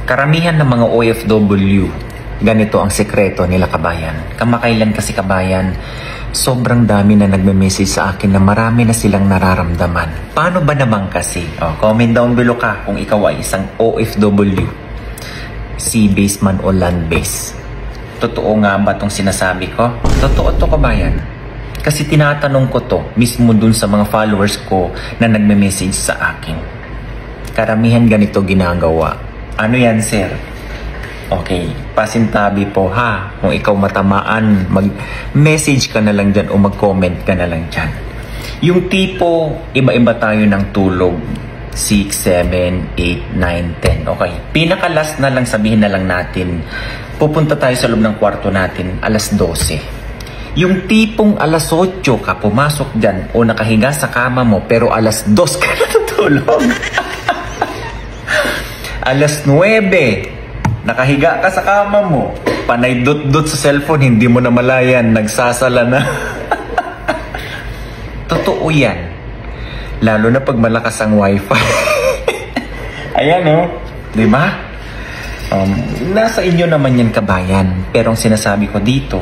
Karamihan ng mga OFW, ganito ang sekreto nila kabayan. Kamakailan kasi kabayan, sobrang dami na nagme-message sa akin na marami na silang nararamdaman. Paano ba naman kasi? Comment down below ka kung ikaw ay isang OFW, sea-based man o land-based. Totoo nga ba itong sinasabi ko? Totoo to kabayan. Kasi tinatanong ko to mismo dun sa mga followers ko na nagme-message sa akin. Karamihan ganito ginagawa. Ano yan, sir? Okay, pasintabi po ha. Kung ikaw matamaan, mag-message ka na lang dyan o mag-comment ka na lang dyan. Yung tipo, iba-iba tayo ng tulog. 6, 7, 8, 9, 10. Okay, pinaka-last na lang sabihin na lang natin, pupunta tayo sa loob ng kwarto natin, alas 12. Yung tipong alas 8 ka pumasok dyan o nakahiga sa kama mo pero alas 2 ka natutulog. Alas 9, nakahiga ka sa kama mo, panay dot-dot sa cellphone, hindi mo na malayan, nagsasala na. Totoo yan. Lalo na pag malakas ang wifi. Ayan o, di ba? Nasa inyo naman yan kabayan. Pero ang sinasabi ko dito,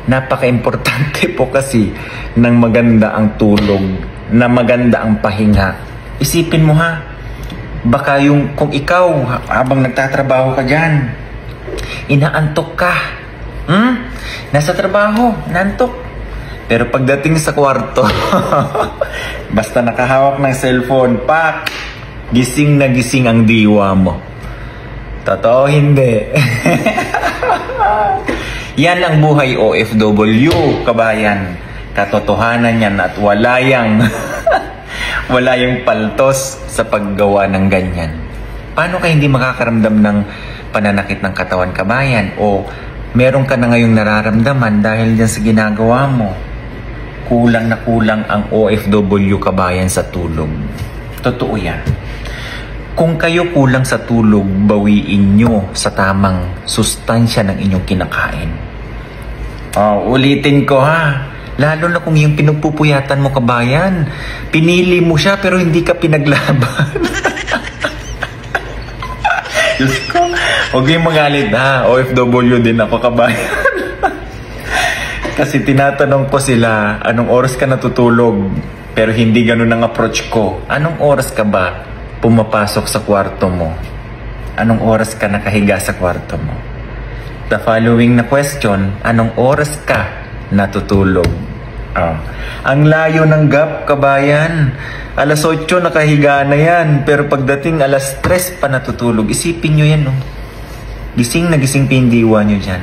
napaka-importante po kasi ng maganda ang tulog, na maganda ang pahinga. Isipin mo ha, baka yung kung ikaw habang nagtatrabaho ka dyan, inaantok ka. Nasa trabaho, naantok. Pero pagdating sa kwarto, basta nakahawak ng cellphone, pak, gising na gising ang diwa mo. Totoo hindi? Yan ang buhay OFW, kabayan. Katotohanan yan at wala yung paltos sa paggawa ng ganyan. Paano ka hindi makakaramdam ng pananakit ng katawan kabayan? O meron ka na ngayong nararamdaman dahil dyan sa ginagawa mo? Kulang na kulang ang OFW kabayan sa tulog. Totoo yan. Kung kayo kulang sa tulog, bawiin nyo sa tamang sustansya ng inyong kinakain. Ulitin ko ha. Lalo na kung yung pinagpupuyatan mo kabayan, pinili mo siya pero hindi ka pinaglaban. Diyos ko, huwag yung magalit ha, OFW din ako kabayan. Kasi tinatanong ko sila, anong oras ka natutulog? Pero hindi ganun ang approach ko. Anong oras ka ba pumapasok sa kwarto mo? Anong oras ka nakahiga sa kwarto mo? The following na question, anong oras ka natutulog? Ang layo ng gap kabayan. Alas 8 nakahiga na yan, pero pagdating alas 3 pa natutulog. Isipin nyo yan, no? Gising na gising pindiwa nyo dyan.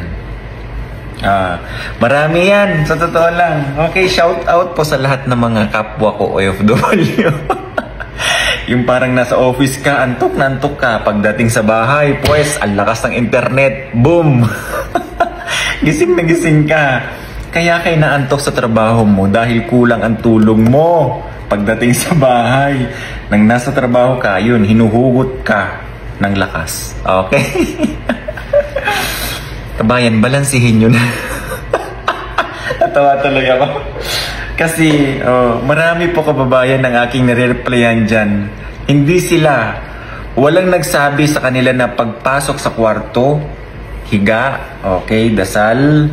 Marami yan, sa totoo lang. Okay, shout out po sa lahat ng mga kapwa ko OFW. Yung parang nasa office ka, antok na antok ka. Pagdating sa bahay, pues, ang lakas ng internet, boom! Gising na gising ka. Kaya kayo naantok sa trabaho mo dahil kulang ang tulog mo. Pagdating sa bahay, nang nasa trabaho ka, yun, hinuhugot ka ng lakas. Okay? Kabayan, balansihin nyo na. Natawa tuloy ako. Kasi, marami po kababayan ng aking nare-replyan dyan. Hindi sila, walang nagsabi sa kanila na pagpasok sa kwarto, higa, okay, dasal,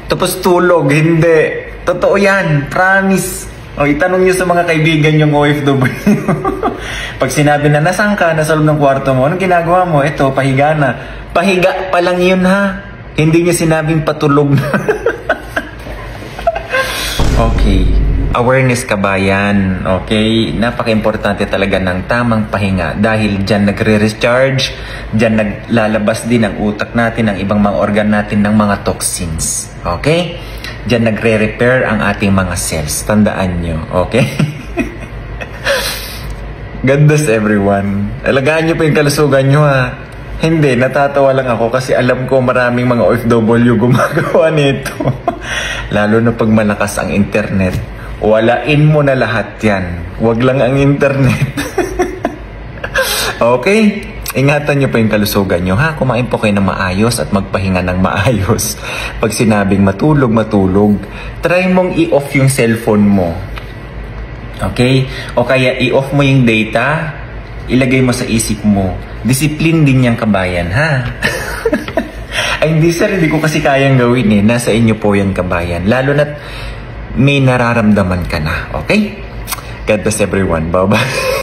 tapos tulog. Hindi. Totoo yan. Promise. Itanong nyo sa mga kaibigan yung OFW. Pag sinabi na, nasaan ka? Nasa loob ng kwarto mo. Anong ginagawa mo? Ito, pahiga na. Pahiga pa lang yun ha. Hindi nyo sinabing patulog na. Okay. Awareness kabayan. Okay. Napaka-importante talaga ng tamang pahinga. Dahil dyan nagre-recharge. Dyan naglalabas din ang utak natin, ang ibang mga organ natin ng mga toxins. Okay? Diyan nagre-repair ang ating mga cells. Tandaan nyo. Okay? God bless everyone. Alagaan nyo pa yung kalusugan nyo ha. Hindi, natatawa lang ako kasi alam ko maraming mga OFW gumagawa nito. Lalo na pag malakas ang internet. Walain mo na lahat yan. Huwag lang ang internet. Okay? Ingatan nyo pa yung kalusugan nyo, ha? Kumain po kayo ng maayos at magpahinga ng maayos. Pag sinabing matulog, try mong i-off yung cellphone mo. Okay? O kaya i-off mo yung data, ilagay mo sa isip mo, discipline din yung kabayan, ha? Ay, hindi sir, hindi ko kasi kayang gawin eh. Nasa inyo po yan, kabayan. Lalo na't may nararamdaman ka na, okay? God bless everyone. Bye-bye.